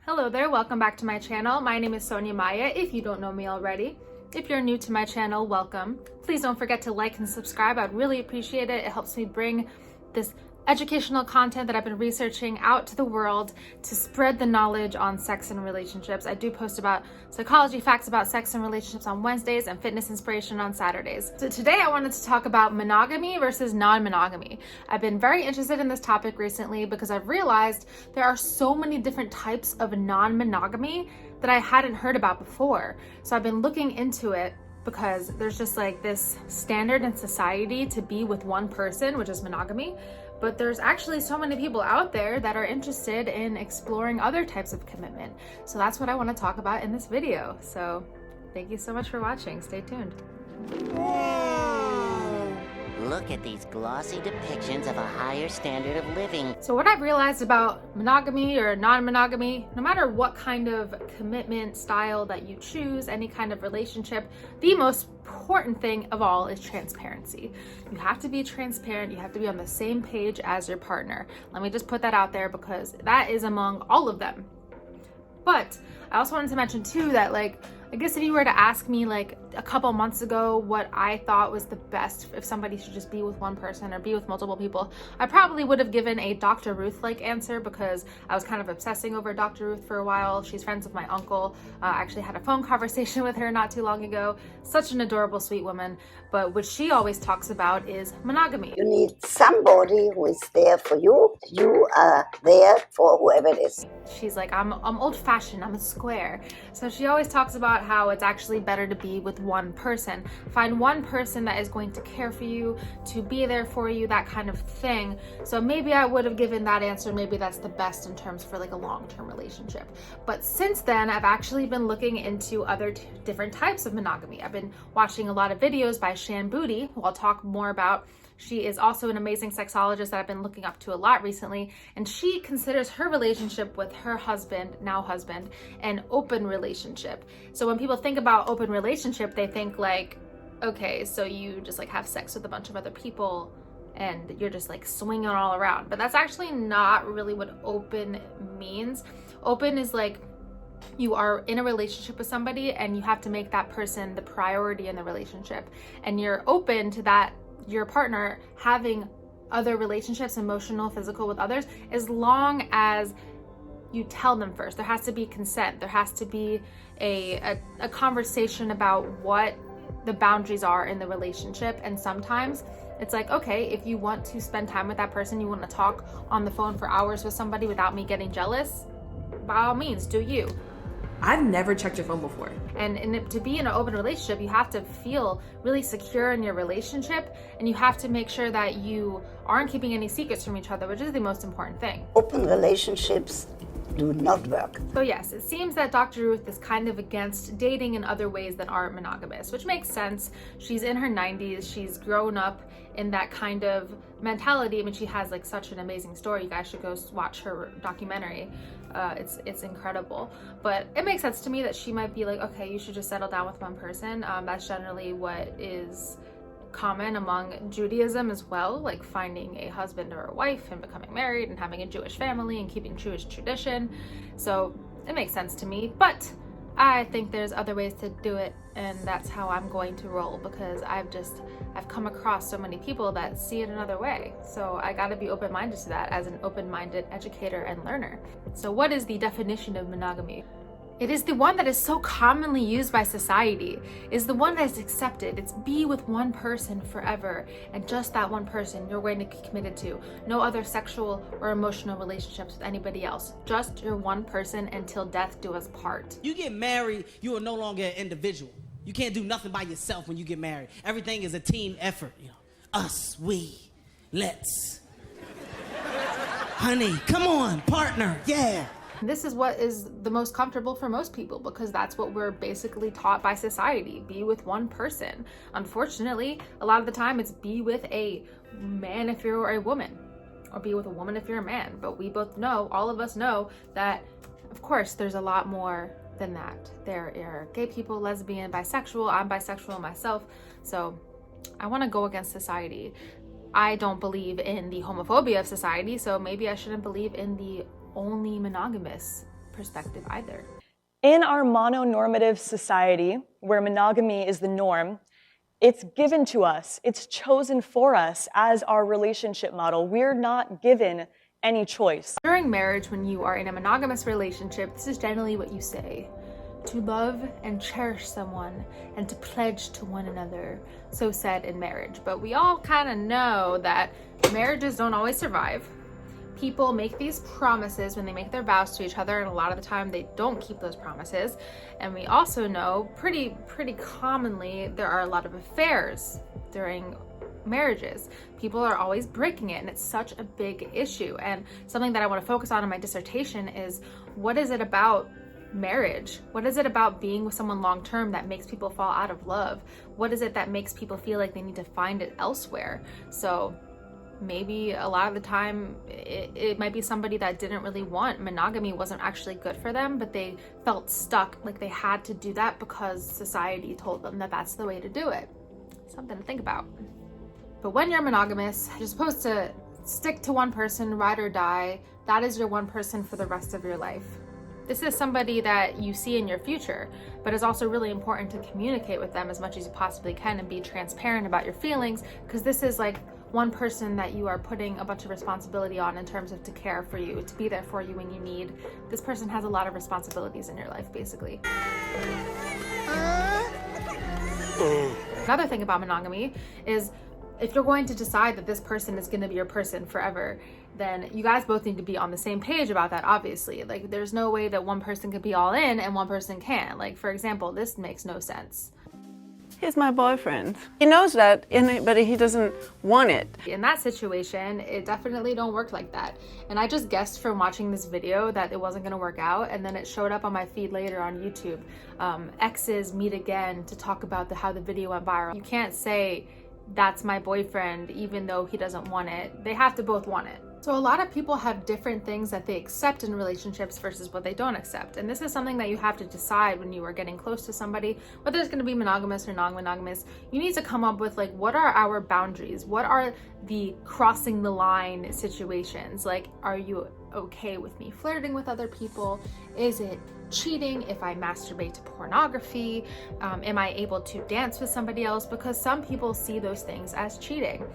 Hello there, welcome back to my channel. My name is Sonia Maya, if you don't know me already. If you're new to my channel, welcome. Please don't forget to like and subscribe. I'd really appreciate it. It helps me bring this educational content that I've been researching out to the world to spread the knowledge on sex and relationships. I do post about psychology facts about sex and relationships on Wednesdays and fitness inspiration on Saturdays. So today I wanted to talk about monogamy versus non-monogamy. I've been very interested in this topic recently because I've realized there are so many different types of non-monogamy that I hadn't heard about before. So I've been looking into it because there's just like this standard in society to be with one person, which is monogamy. But there's actually so many people out there that are interested in exploring other types of commitment. So that's what I want to talk about in this video. So thank you so much for watching. Stay tuned. Look at these glossy depictions of a higher standard of living. So what I've realized about monogamy or non-monogamy, no matter what kind of commitment style that you choose, any kind of relationship, the most important thing of all is transparency. You have to be transparent. You have to be on the same page as your partner. Let me just put that out there because that is among all of them. But I also wanted to mention too that I guess if you were to ask me like a couple months ago what I thought was the best if somebody should just be with one person or be with multiple people, I probably would have given a Dr. Ruth-like answer because I was kind of obsessing over Dr. Ruth for a while. She's friends with my uncle. I actually had a phone conversation with her not too long ago. Such an adorable, sweet woman. But what she always talks about is monogamy. You need somebody who is there for you. You are there for whoever it is. She's like, I'm old-fashioned, I'm a square. So she always talks about how it's actually better to be with one person. Find one person that is going to care for you, to be there for you, that kind of thing. So maybe I would have given that answer. Maybe that's the best in terms for like a long-term relationship. But since then, I've actually been looking into other different types of monogamy. I've been watching a lot of videos by Shan Boody, who I'll talk more about. She is also an amazing sexologist that I've been looking up to a lot recently, and she considers her relationship with her husband, now husband, an open relationship. So when people think about open relationship, they think like, okay, so you just like have sex with a bunch of other people and you're just like swinging all around. But that's actually not really what open means. Open is like you are in a relationship with somebody and you have to make that person the priority in the relationship, and you're open to that, your partner having other relationships, emotional, physical, with others, as long as you tell them first. There has to be consent. There has to be a conversation about what the boundaries are in the relationship. And sometimes it's like, okay, if you want to spend time with that person, you want to talk on the phone for hours with somebody without me getting jealous, by all means, do you. I've never checked your phone before. And to be in an open relationship, you have to feel really secure in your relationship, and you have to make sure that you aren't keeping any secrets from each other, which is the most important thing. Open relationships do not work. So yes, it seems that Dr. Ruth is kind of against dating in other ways that aren't monogamous, which makes sense. She's in her 90s. She's grown up in that kind of mentality. I mean, she has like such an amazing story. You guys should go watch her documentary. It's incredible. But it makes sense to me that she might be like, okay, you should just settle down with one person. That's generally what is common among Judaism as well, like finding a husband or a wife and becoming married and having a Jewish family and keeping Jewish tradition. So it makes sense to me, but I think there's other ways to do it, and that's how I'm going to roll because I've come across so many people that see it another way. So I got to be open-minded to that as an open-minded educator and learner. So what is the definition of monogamy? It is the one that is so commonly used by society, is the one that is accepted. It's be with one person forever, and just that one person you're going to be committed to. No other sexual or emotional relationships with anybody else. Just your one person until death do us part. You get married, you are no longer an individual. You can't do nothing by yourself when you get married. Everything is a team effort. You know, us, we, let's. Honey, come on, partner, yeah. This is what is the most comfortable for most people because that's what we're basically taught by society. Be with one person. Unfortunately, a lot of the time it's be with a man if you're a woman, or be with a woman if you're a man. But we both know, all of us know, that of course there's a lot more than that. There are gay people, lesbian, bisexual. I'm bisexual myself. So I want to go against society. I don't believe in the homophobia of society, so maybe I shouldn't believe in the only monogamous perspective either. In our mononormative society, where monogamy is the norm, it's given to us, it's chosen for us as our relationship model. We're not given any choice. During marriage, when you are in a monogamous relationship, this is generally what you say: to love and cherish someone and to pledge to one another, so said in marriage. But we all kind of know that marriages don't always survive. People make these promises when they make their vows to each other, and a lot of the time they don't keep those promises. And we also know pretty commonly there are a lot of affairs during marriages. People are always breaking it, and it's such a big issue. And something that I want to focus on in my dissertation is, what is it about marriage? What is it about being with someone long term that makes people fall out of love? What is it that makes people feel like they need to find it elsewhere? So maybe a lot of the time it might be somebody that didn't really want monogamy, wasn't actually good for them, but they felt stuck, like they had to do that because society told them that that's the way to do it. Something to think about. But when you're monogamous, you're supposed to stick to one person, ride or die. That is your one person for the rest of your life. This is somebody that you see in your future, but it's also really important to communicate with them as much as you possibly can and be transparent about your feelings, because this is like one person that you are putting a bunch of responsibility on in terms of to care for you, to be there for you when you need. This person has a lot of responsibilities in your life, basically. Another thing about monogamy is, if you're going to decide that this person is going to be your person forever, then you guys both need to be on the same page about that, obviously. Like, there's no way that one person could be all in and one person can't. Like, for example, this makes no sense. He's my boyfriend. He knows that, but he doesn't want it. In that situation, it definitely don't work like that. And I just guessed from watching this video that it wasn't gonna work out, and then it showed up on my feed later on YouTube. Exes meet again to talk about how the video went viral. You can't say, that's my boyfriend, even though he doesn't want it. They have to both want it. So a lot of people have different things that they accept in relationships versus what they don't accept. And this is something that you have to decide when you are getting close to somebody, whether it's going to be monogamous or non-monogamous. You need to come up with, like, what are our boundaries? What are the crossing the line situations? Like, are you okay with me flirting with other people? Is it cheating if I masturbate to pornography? Am I able to dance with somebody else? Because some people see those things as cheating.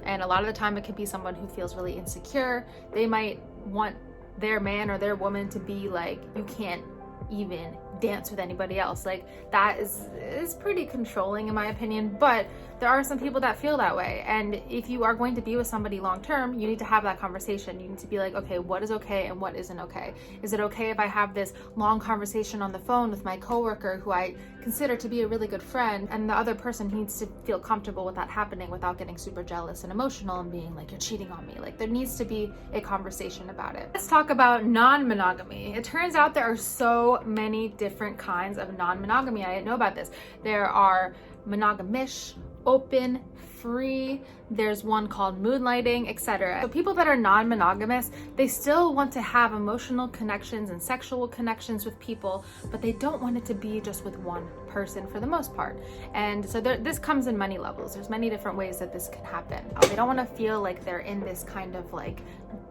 And a lot of the time it could be someone who feels really insecure. They might want their man or their woman to be like, you can't even dance with anybody else. Like, that is pretty controlling in my opinion, but there are some people that feel that way. And if you are going to be with somebody long term, you need to have that conversation. You need to be like, okay, what is okay and what isn't okay? Is it okay if I have this long conversation on the phone with my coworker who I consider to be a really good friend, and the other person needs to feel comfortable with that happening without getting super jealous and emotional and being like, you're cheating on me? Like, there needs to be a conversation about it. Let's talk about non-monogamy. It turns out there are so many different kinds of non-monogamy. I didn't know about this. There are monogomish, open, free, there's one called moonlighting, etc. So people that are non-monogamous, they still want to have emotional connections and sexual connections with people, but they don't want it to be just with one person for the most part. And so this comes in many levels. There's many different ways that this can happen. They don't want to feel like they're in this kind of like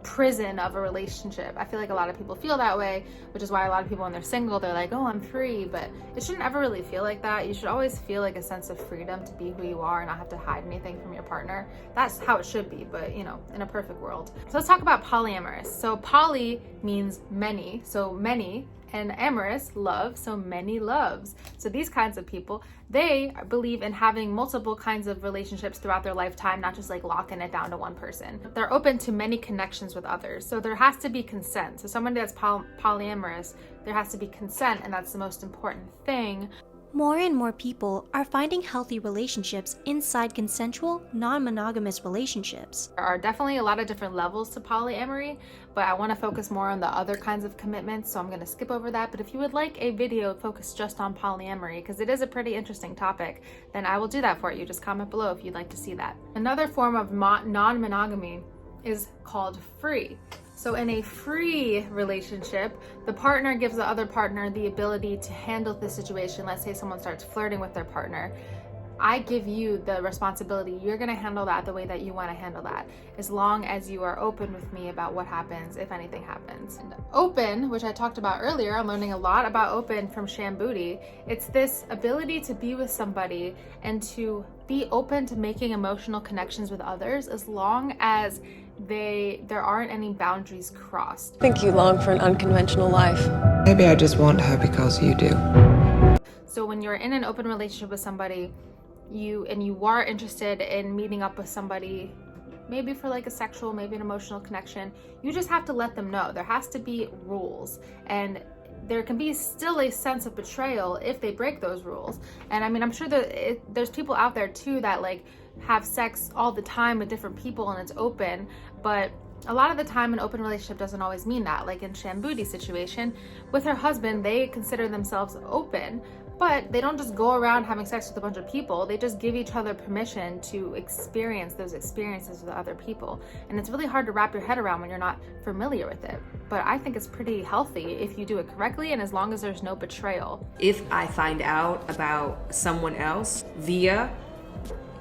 prison of a relationship. I feel like a lot of people feel that way, which is why a lot of people when they're single, they're like, oh, I'm free, but it shouldn't ever really feel like that. You should always feel like a sense of freedom to be who you are and not have to hide anything from your partner. That's how it should be, but you know, in a perfect world. So let's talk about polyamorous. So poly means many, so many, and amorous, love, so many loves. So these kinds of people, they believe in having multiple kinds of relationships throughout their lifetime, not just like locking it down to one person. They're open to many connections with others. So there has to be consent. So somebody that's polyamorous, there has to be consent, and that's the most important thing. More and more people are finding healthy relationships inside consensual, non-monogamous relationships. There are definitely a lot of different levels to polyamory, but I want to focus more on the other kinds of commitments, so I'm going to skip over that. But if you would like a video focused just on polyamory, because it is a pretty interesting topic, then I will do that for you. Just comment below if you'd like to see that. Another form of non-monogamy is called free. So in a free relationship, the partner gives the other partner the ability to handle the situation. Let's say someone starts flirting with their partner. I give you the responsibility. You're gonna handle that the way that you wanna handle that, as long as you are open with me about what happens if anything happens. And open, which I talked about earlier, I'm learning a lot about open from Shan Boody. It's this ability to be with somebody and to be open to making emotional connections with others, as long as there aren't any boundaries crossed. I think you long for an unconventional life. Maybe I just want her because you do. So when you're in an open relationship with somebody, you are interested in meeting up with somebody, maybe for like a sexual, maybe an emotional connection, you just have to let them know. There has to be rules, and there can be still a sense of betrayal if they break those rules. And I mean, I'm sure that there's people out there too that like have sex all the time with different people and it's open, but a lot of the time an open relationship doesn't always mean that. Like in Shan Boody's situation with her husband, they consider themselves open, but they don't just go around having sex with a bunch of people. They just give each other permission to experience those experiences with other people. And it's really hard to wrap your head around when you're not familiar with it. But I think it's pretty healthy if you do it correctly, and as long as there's no betrayal. If I find out about someone else via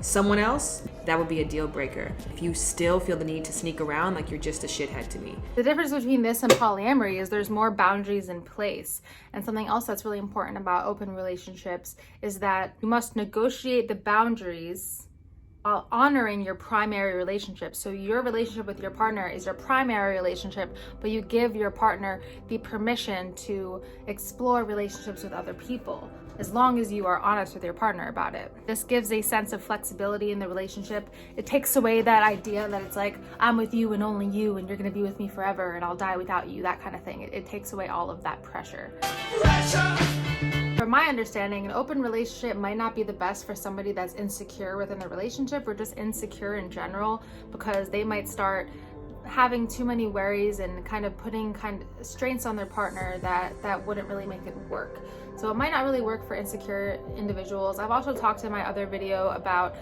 someone else, that would be a deal breaker. If you still feel the need to sneak around, like you're just a shithead to me. The difference between this and polyamory is there's more boundaries in place. And something else that's really important about open relationships is that you must negotiate the boundaries while honoring your primary relationship. So your relationship with your partner is your primary relationship, but you give your partner the permission to explore relationships with other people, as long as you are honest with your partner about it. This gives a sense of flexibility in the relationship. It takes away that idea that it's like, I'm with you and only you, and you're gonna be with me forever and I'll die without you, that kind of thing. It takes away all of that pressure. From my understanding, an open relationship might not be the best for somebody that's insecure within the relationship, or just insecure in general, because they might start having too many worries and kind of putting strains on their partner that wouldn't really make it work. So it might not really work for insecure individuals. I've also talked in my other video about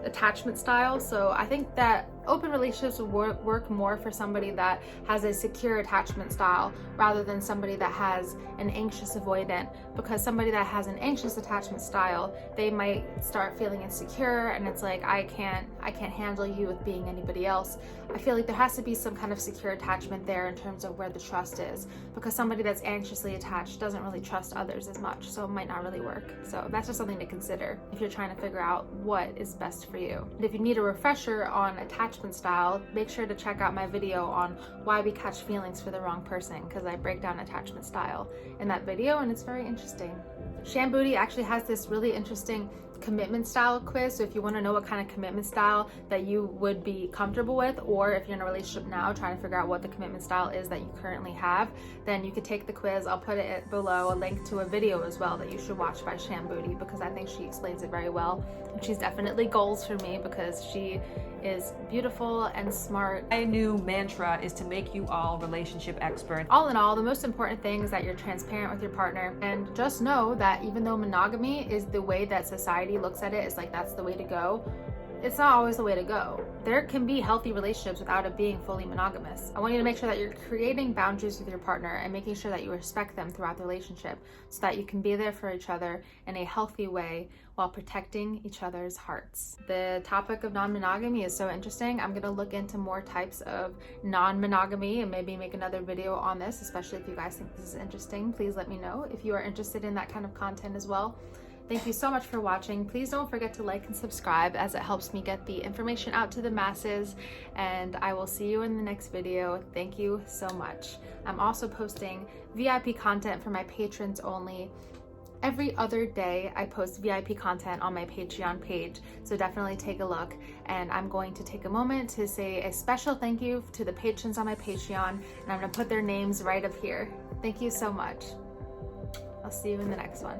attachment styles. So I think that open relationships would work more for somebody that has a secure attachment style rather than somebody that has an anxious avoidant, because somebody that has an anxious attachment style, they might start feeling insecure and it's like, I can't handle you with being anybody else. I feel like there has to be some kind of secure attachment there in terms of where the trust is, because somebody that's anxiously attached doesn't really trust others as much, so it might not really work. So that's just something to consider if you're trying to figure out what is best for you. And if you need a refresher on attachment style, make sure to check out my video on why we catch feelings for the wrong person, because I break down attachment style in that video and it's very interesting. Shan Boody actually has this really interesting commitment style quiz. So if you want to know what kind of commitment style that you would be comfortable with, or if you're in a relationship now trying to figure out what the commitment style is that you currently have, then you could take the quiz. I'll put it below, a link to a video as well that you should watch by Shan Boody, because I think she explains it very well. And she's definitely goals for me because she is beautiful and smart. My new mantra is to make you all relationship experts. All in all, the most important thing is that you're transparent with your partner, and just know that even though monogamy is the way that society looks at it, is like that's the way to go, it's not always the way to go. There can be healthy relationships without it being fully monogamous. I want you to make sure that you're creating boundaries with your partner and making sure that you respect them throughout the relationship so that you can be there for each other in a healthy way while protecting each other's hearts. The topic of non-monogamy is so interesting. I'm gonna look into more types of non-monogamy and maybe make another video on this, especially if you guys think this is interesting. Please let me know if you are interested in that kind of content as well. Thank you so much for watching. Please don't forget to like and subscribe, as it helps me get the information out to the masses, and I will see you in the next video. Thank you so much. I'm also posting VIP content for my patrons only. Every other day I post VIP content on my Patreon page, so definitely take a look. And I'm going to take a moment to say a special thank you to the patrons on my Patreon, and I'm gonna put their names right up here. Thank you so much. I'll see you in the next one.